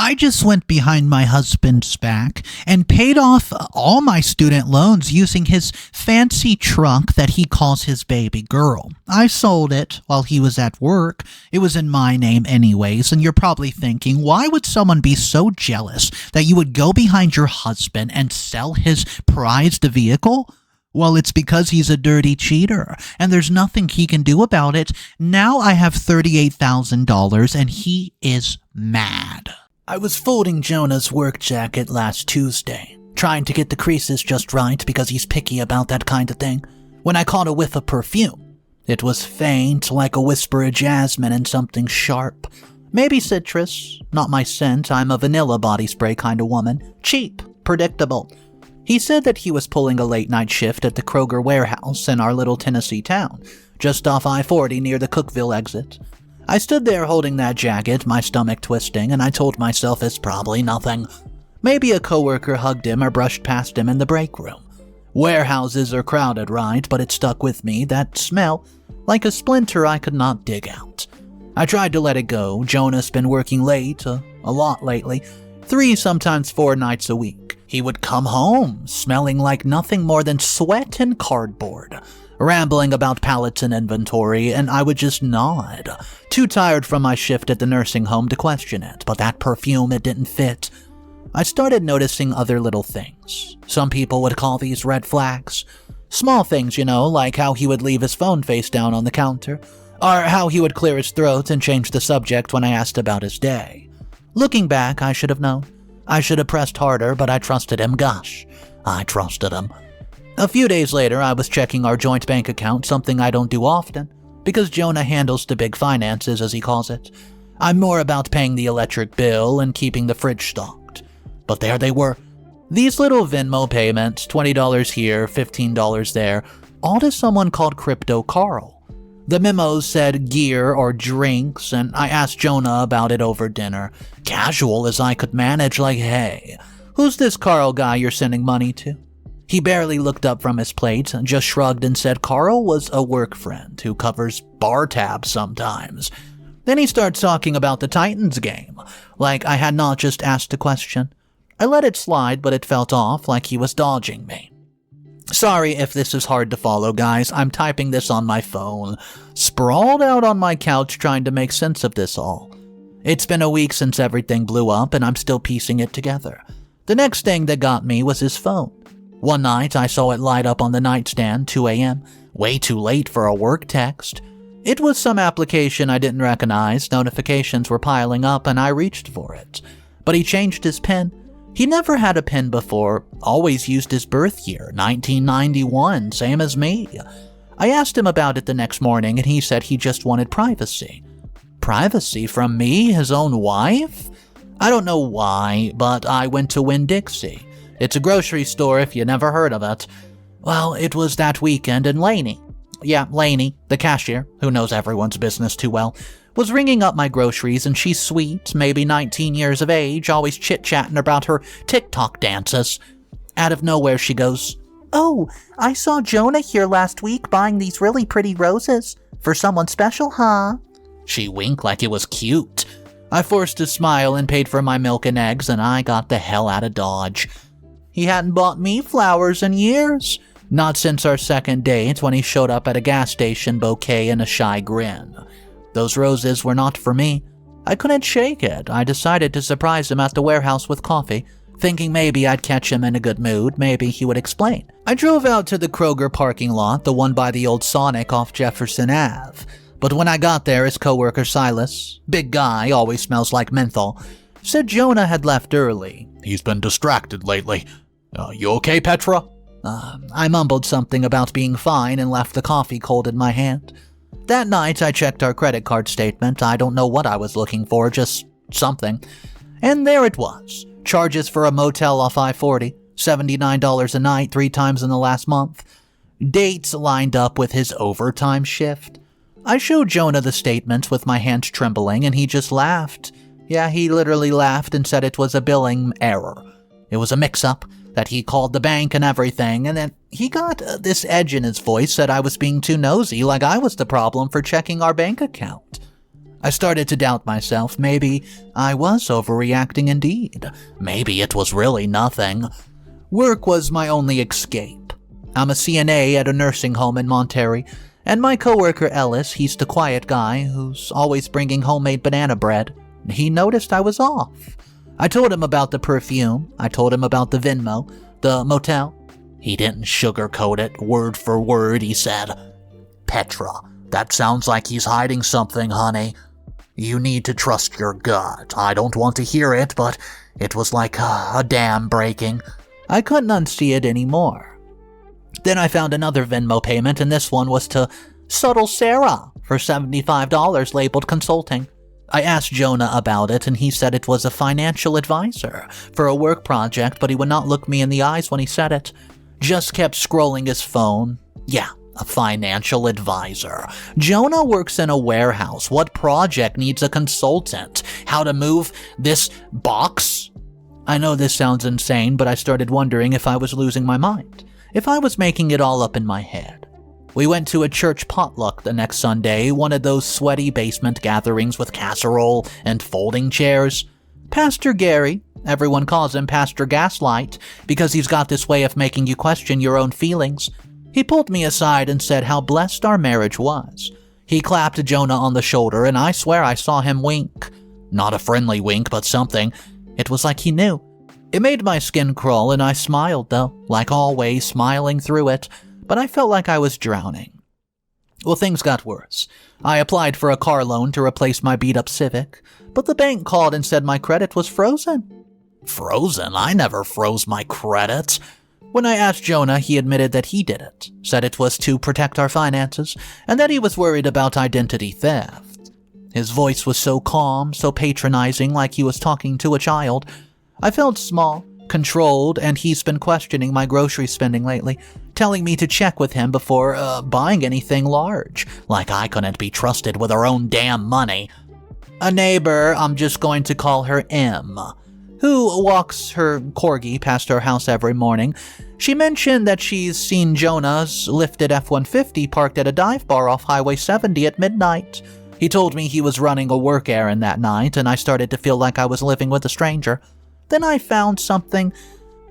I just went behind my husband's back and paid off all my student loans using his fancy truck that he calls his baby girl. I sold it while he was at work. It was in my name anyways, and you're probably thinking, why would someone be so jealous that you would go behind your husband and sell his prized vehicle? Well, it's because he's a dirty cheater, and there's nothing he can do about it. Now I have $38,000, and he is mad. I was folding Jonah's work jacket last Tuesday, trying to get the creases just right because he's picky about that kind of thing, when I caught a whiff of perfume. It was faint, like a whisper of jasmine and something sharp. Maybe citrus. Not my scent. I'm a vanilla body spray kind of woman. Cheap. Predictable. He said that he was pulling a late-night shift at the Kroger warehouse in our little Tennessee town, just off I-40 near the Cookville exit. I stood there holding that jacket, my stomach twisting, and I told myself it's probably nothing. Maybe a coworker hugged him or brushed past him in the break room. Warehouses are crowded, right? But it stuck with me, that smell, like a splinter I could not dig out. I tried to let it go. Jonah's been working late, a lot lately, 3, sometimes 4 nights a week. He would come home, smelling like nothing more than sweat and cardboard, rambling about pallets and inventory, and I would just nod. Too tired from my shift at the nursing home to question it, but that perfume, it didn't fit. I started noticing other little things. Some people would call these red flags. Small things, like how he would leave his phone face down on the counter, or how he would clear his throat and change the subject when I asked about his day. Looking back, I should have known. I should have pressed harder, but I trusted him. Gosh, I trusted him. A few days later, I was checking our joint bank account, something I don't do often, because Jonah handles the big finances, as he calls it. I'm more about paying the electric bill and keeping the fridge stocked. But there they were. These little Venmo payments, $20 here, $15 there, all to someone called Crypto Carl. The memos said gear or drinks, and I asked Jonah about it over dinner. Casual as I could manage, like, hey, who's this Carl guy you're sending money to? He barely looked up from his plate, just shrugged and said Carl was a work friend who covers bar tabs sometimes. Then he starts talking about the Titans game, like I had not just asked a question. I let it slide, but it felt off, like he was dodging me. Sorry if this is hard to follow, guys. I'm typing this on my phone, sprawled out on my couch trying to make sense of this all. It's been a week since everything blew up, and I'm still piecing it together. The next thing that got me was his phone. One night, I saw it light up on the nightstand, 2 a.m., way too late for a work text. It was some application I didn't recognize. Notifications were piling up, and I reached for it. But he changed his PIN. He never had a PIN before, always used his birth year, 1991, same as me. I asked him about it the next morning, and he said he just wanted privacy. Privacy from me, his own wife? I don't know why, but I went to Winn-Dixie. It's a grocery store if you never heard of it. Well, it was that weekend, and Lainey, the cashier, who knows everyone's business too well, was ringing up my groceries, and she's sweet, maybe 19 years of age, always chit-chatting about her TikTok dances. Out of nowhere, she goes, "Oh, I saw Jonah here last week buying these really pretty roses. For someone special, huh?" She winked like it was cute. I forced a smile and paid for my milk and eggs, and I got the hell out of Dodge. He hadn't bought me flowers in years. Not since our second date when he showed up at a gas station bouquet and a shy grin. Those roses were not for me. I couldn't shake it. I decided to surprise him at the warehouse with coffee, thinking maybe I'd catch him in a good mood, maybe he would explain. I drove out to the Kroger parking lot, the one by the old Sonic off Jefferson Ave. But when I got there, his coworker Silas, big guy, always smells like menthol, said Jonah had left early. He's been distracted lately. You okay, Petra? I mumbled something about being fine and left the coffee cold in my hand. That night, I checked our credit card statement. I don't know what I was looking for, just something. And there it was. Charges for a motel off I-40, $79 a night, 3 times in the last month. Dates lined up with his overtime shift. I showed Jonah the statement with my hands trembling, and he just laughed. Yeah, he literally laughed and said it was a billing error. It was a mix-up, that he called the bank and everything, and then he got this edge in his voice that I was being too nosy, like I was the problem for checking our bank account. I started to doubt myself. Maybe I was overreacting indeed. Maybe it was really nothing. Work was my only escape. I'm a CNA at a nursing home in Monterey, and my coworker Ellis, he's the quiet guy who's always bringing homemade banana bread. He noticed I was off. I told him about the perfume. I told him about the Venmo, the motel. He didn't sugarcoat it. Word for word, he said, "Petra, that sounds like he's hiding something, honey. You need to trust your gut. I don't want to hear it, but it was like a dam breaking." I couldn't unsee it anymore. Then I found another Venmo payment, and this one was to Subtle Sarah for $75 labeled consulting. I asked Jonah about it, and he said it was a financial advisor for a work project, but he would not look me in the eyes when he said it. Just kept scrolling his phone. Yeah, a financial advisor. Jonah works in a warehouse. What project needs a consultant? How to move this box? I know this sounds insane, but I started wondering if I was losing my mind, if I was making it all up in my head. We went to a church potluck the next Sunday, one of those sweaty basement gatherings with casserole and folding chairs. Pastor Gary, everyone calls him Pastor Gaslight, because he's got this way of making you question your own feelings. He pulled me aside and said how blessed our marriage was. He clapped Jonah on the shoulder, and I swear I saw him wink. Not a friendly wink, but something. It was like he knew. It made my skin crawl, and I smiled, though, like always, smiling through it, but I felt like I was drowning. Well, things got worse. I applied for a car loan to replace my beat-up Civic, but the bank called and said my credit was frozen. Frozen? I never froze my credit. When I asked Jonah, he admitted that he did it, said it was to protect our finances, and that he was worried about identity theft. His voice was so calm, so patronizing, like he was talking to a child. I felt small, controlled, and he's been questioning my grocery spending lately, telling me to check with him before buying anything large, like I couldn't be trusted with her own damn money. A neighbor, I'm just going to call her M, who walks her corgi past her house every morning, she mentioned that she's seen Jonah's lifted F-150 parked at a dive bar off Highway 70 at midnight. He told me he was running a work errand that night, and I started to feel like I was living with a stranger. Then I found something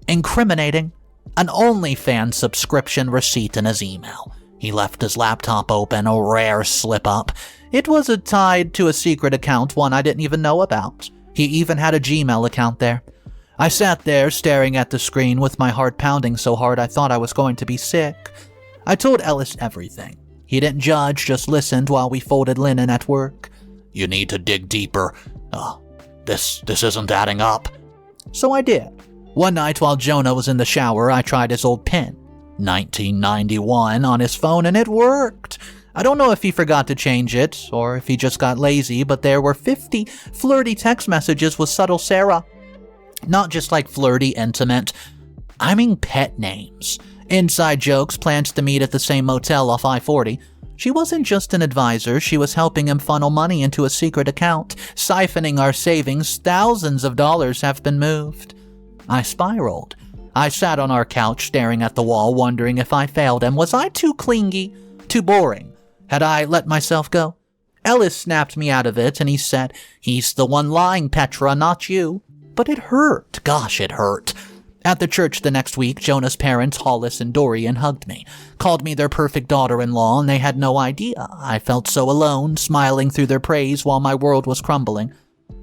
incriminating. An OnlyFans subscription receipt in his email. He left his laptop open, a rare slip-up. It was tied to a secret account, one I didn't even know about. He even had a Gmail account there. I sat there staring at the screen with my heart pounding so hard I thought I was going to be sick. I told Ellis everything. He didn't judge, just listened while we folded linen at work. You need to dig deeper. This isn't adding up. So I did. One night while Jonah was in the shower, I tried his old pin, 1991, on his phone, and it worked. I don't know if he forgot to change it, or if he just got lazy, but there were 50 flirty text messages with Subtle Sarah. Not just like flirty, intimate. I mean pet names. Inside jokes, plans to meet at the same motel off I-40. She wasn't just an advisor, she was helping him funnel money into a secret account, siphoning our savings. Thousands of dollars have been moved. I spiraled. I sat on our couch staring at the wall, wondering if I failed him. Was I too clingy? Too boring? Had I let myself go? Ellis snapped me out of it, and he said, "He's the one lying, Petra, not you." But it hurt. Gosh, it hurt. At the church the next week, Jonah's parents, Hollis and Dorian, hugged me, called me their perfect daughter-in-law, and they had no idea. I felt so alone, smiling through their praise while my world was crumbling.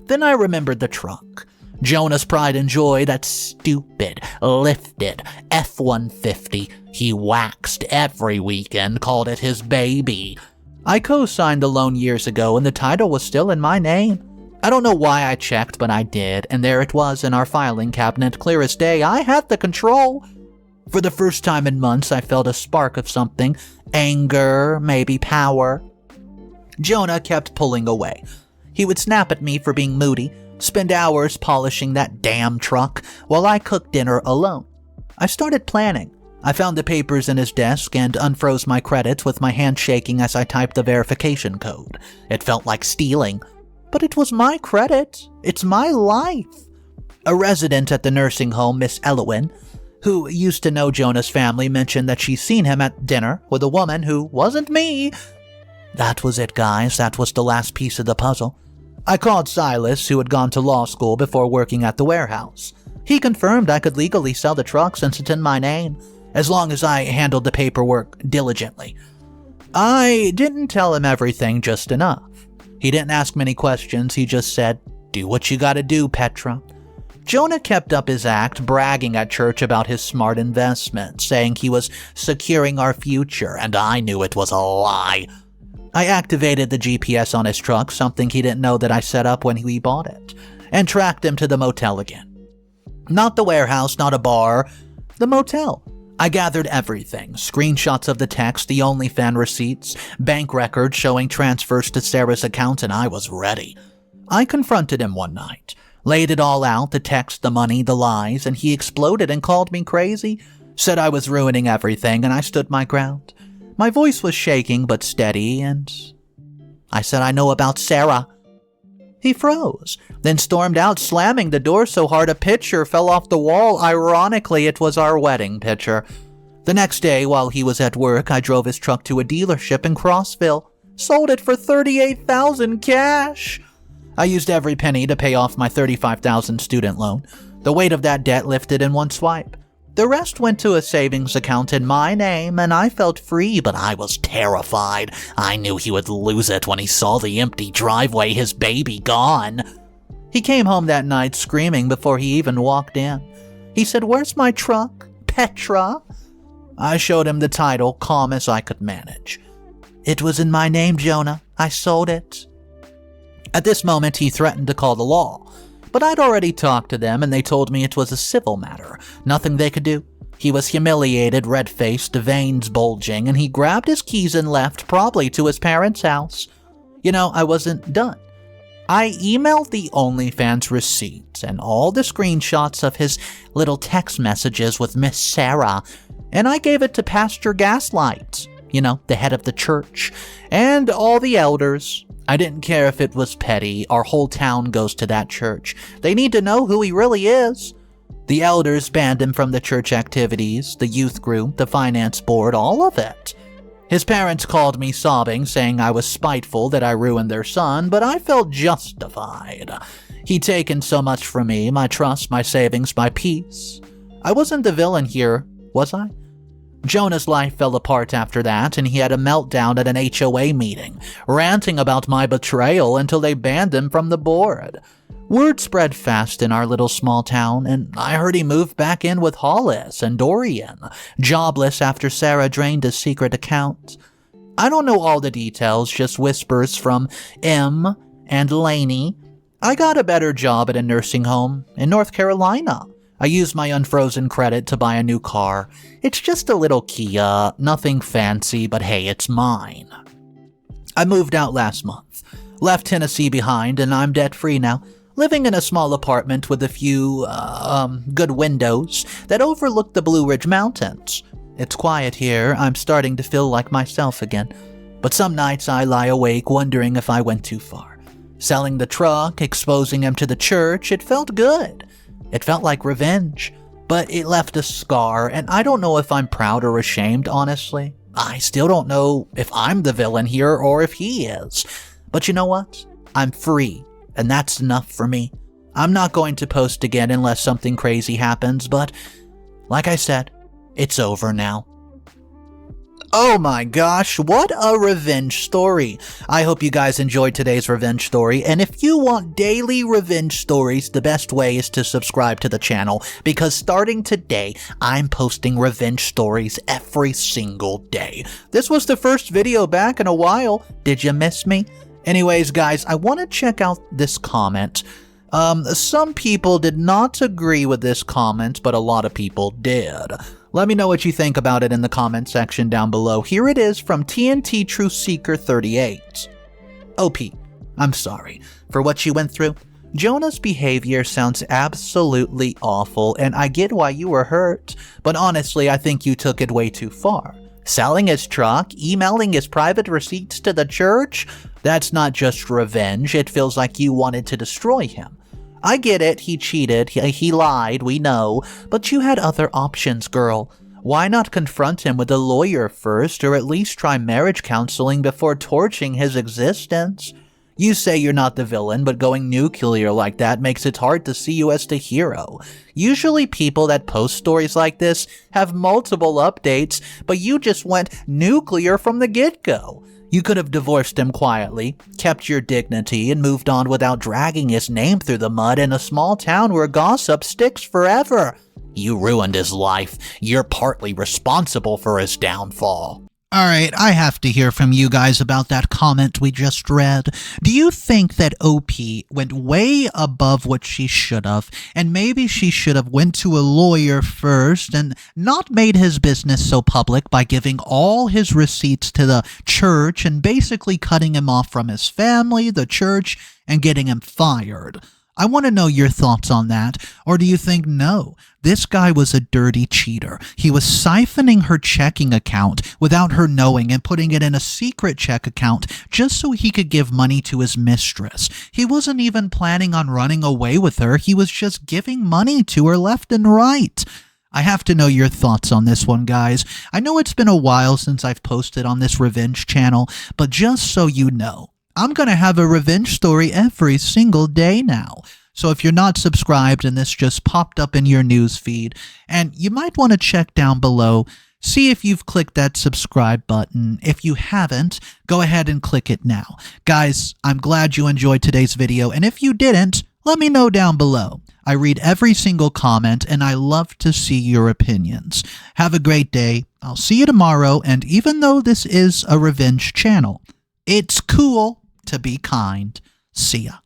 Then I remembered the truck. Jonah's pride and joy, that stupid, lifted F-150 he waxed every weekend, called it his baby. I co-signed the loan years ago, and the title was still in my name. I don't know why I checked, but I did, and there it was in our filing cabinet, clear as day. I had the control. For the first time in months, I felt a spark of something. Anger, maybe power. Jonah kept pulling away. He would snap at me for being moody, spend hours polishing that damn truck, while I cooked dinner alone. I started planning. I found the papers in his desk and unfroze my credits with my hand shaking as I typed the verification code. It felt like stealing. But it was my credit. It's my life. A resident at the nursing home, Miss Elowin, who used to know Jonah's family, mentioned that she's seen him at dinner with a woman who wasn't me. That was it, guys. That was the last piece of the puzzle. I called Silas, who had gone to law school before working at the warehouse. He confirmed I could legally sell the truck since it's in my name, as long as I handled the paperwork diligently. I didn't tell him everything just enough. He didn't ask many questions, he just said, "Do what you gotta do, Petra." Jonah kept up his act, bragging at church about his smart investment, saying he was securing our future, and I knew it was a lie. I activated the GPS on his truck, something he didn't know that I set up when we bought it, and tracked him to the motel again. Not the warehouse, not a bar, the motel. I gathered everything, screenshots of the text, the OnlyFans receipts, bank records showing transfers to Sarah's account, and I was ready. I confronted him one night, laid it all out, the text, the money, the lies, and he exploded and called me crazy, said I was ruining everything, and I stood my ground. My voice was shaking but steady, and I said I know about Sarah. He froze, then stormed out, slamming the door so hard a picture fell off the wall. Ironically, it was our wedding picture. The next day, while he was at work, I drove his truck to a dealership in Crossville, sold it for $38,000 cash. I used every penny to pay off my $35,000 student loan. The weight of that debt lifted in one swipe. The rest went to a savings account in my name, and I felt free, but I was terrified. I knew he would lose it when he saw the empty driveway, his baby gone. He came home that night screaming before he even walked in. He said, "Where's my truck, Petra?" I showed him the title, calm as I could manage. "It was in my name, Jonah. I sold it." At this moment, he threatened to call the law. But I'd already talked to them, and they told me it was a civil matter, nothing they could do. He was humiliated, red-faced, the veins bulging, and he grabbed his keys and left, probably to his parents' house. I wasn't done. I emailed the OnlyFans receipts and all the screenshots of his little text messages with Miss Sarah, and I gave it to Pastor Gaslight, the head of the church, and all the elders. I didn't care if it was petty. Our whole town goes to that church. They need to know who he really is. The elders banned him from the church activities, the youth group, the finance board, all of it. His parents called me sobbing, saying I was spiteful that I ruined their son, but I felt justified. He'd taken so much from me, my trust, my savings, my peace. I wasn't the villain here, was I? Jonah's life fell apart after that, and he had a meltdown at an HOA meeting, ranting about my betrayal until they banned him from the board. Word spread fast in our little small town, and I heard he moved back in with Hollis and Dorian, jobless after Sarah drained his secret account. I don't know all the details, just whispers from M and Lainey. I got a better job at a nursing home in North Carolina. I used my unfrozen credit to buy a new car. It's just a little Kia, nothing fancy, but hey, it's mine. I moved out last month, left Tennessee behind, and I'm debt-free now, living in a small apartment with a few, good windows that overlook the Blue Ridge Mountains. It's quiet here. I'm starting to feel like myself again, but some nights I lie awake wondering if I went too far. Selling the truck, exposing him to the church, it felt good. It felt like revenge, but it left a scar, and I don't know if I'm proud or ashamed, honestly. I still don't know if I'm the villain here or if he is. But you know what? I'm free, and that's enough for me. I'm not going to post again unless something crazy happens, but like I said, it's over now. Oh my gosh, what a revenge story. I hope you guys enjoyed today's revenge story, and if you want daily revenge stories, the best way is to subscribe to the channel, because starting today, I'm posting revenge stories every single day. This was the first video back in a while. Did you miss me? Anyways, guys, I want to check out this comment. Some people did not agree with this comment, but a lot of people did. Let me know what you think about it in the comment section down below. Here it is from TNT Truth Seeker 38. OP, I'm sorry for what you went through. Jonah's behavior sounds absolutely awful, and I get why you were hurt, but honestly, I think you took it way too far. Selling his truck, emailing his private receipts to the church, that's not just revenge, it feels like you wanted to destroy him. I get it, he cheated, he lied, we know, but you had other options, girl. Why not confront him with a lawyer first, or at least try marriage counseling before torching his existence? You say you're not the villain, but going nuclear like that makes it hard to see you as the hero. Usually people that post stories like this have multiple updates, but you just went nuclear from the get-go. You could have divorced him quietly, kept your dignity, and moved on without dragging his name through the mud in a small town where gossip sticks forever. You ruined his life. You're partly responsible for his downfall. Alright, I have to hear from you guys about that comment we just read. Do you think that OP went way above what she should have, and maybe she should have went to a lawyer first and not made his business so public by giving all his receipts to the church and basically cutting him off from his family, the church, and getting him fired? I want to know your thoughts on that. Or do you think, no, this guy was a dirty cheater. He was siphoning her checking account without her knowing and putting it in a secret check account just so he could give money to his mistress. He wasn't even planning on running away with her. He was just giving money to her left and right. I have to know your thoughts on this one, guys. I know it's been a while since I've posted on this revenge channel, but just so you know, I'm going to have a revenge story every single day now. So if you're not subscribed and this just popped up in your news feed, and you might want to check down below, see if you've clicked that subscribe button. If you haven't, go ahead and click it now. Guys, I'm glad you enjoyed today's video, and if you didn't, let me know down below. I read every single comment, and I love to see your opinions. Have a great day. I'll see you tomorrow, and even though this is a revenge channel, it's cool to be kind. See ya.